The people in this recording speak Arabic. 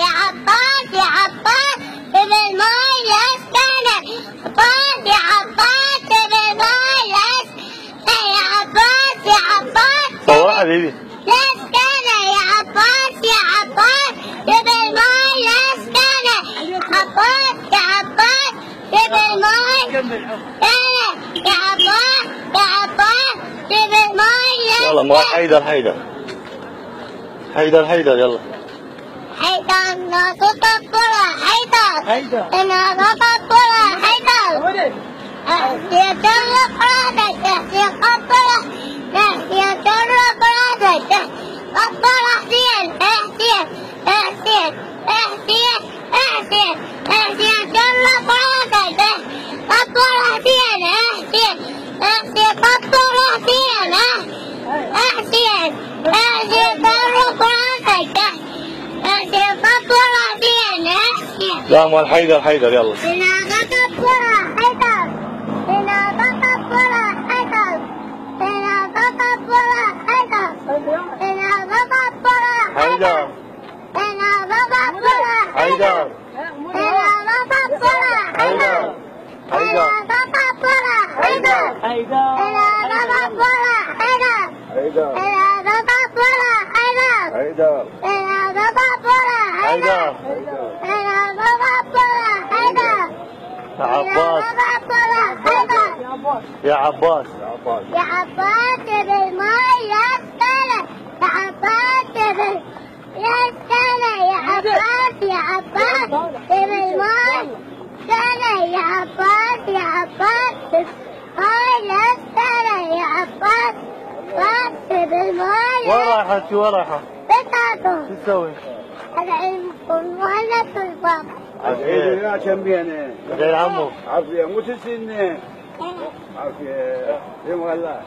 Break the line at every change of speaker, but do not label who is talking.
يا عباس يا عباس بالماي لسكنة عباس يا عباس بالماي لسكنة يا عباس يا عباس
صورها حبيبي
لسكنة يا عباس يا عباس بالماي لسكنة عباس يا عباس بالماي يا عباس يا عباس بالماي
يلا مو حيدر حيدر حيدر حيدر يلا
حيدر ناقص الطلع حيدر أنا ناقص الطلع حيدر يجرب راسك يقطع يجرب راسك قطع حسين حسين حسين حسين حسين حسين جرب راسك قطع حسين حسين حسين قطع حسين حسين حسين جرب راسك حسين قطع حسين حسين
لا مو حيدر حيدر يلا حيدر حيدر حيدر حيدر حيدر يا عباس
يا عباس بالماء يسكنه يا عباس يسكنه يا عباس يا عباس بالماء يسكنه يا عباس يا عباس بالماء يسكنه يا عباس بس بالماء
وين رايحة شو وين رايحة؟
بتاعته
شو تسوي؟
العلم ولا في الباب
عافية عشان بينا
غير عمو
عافية مو تسنة عافية يوم هلا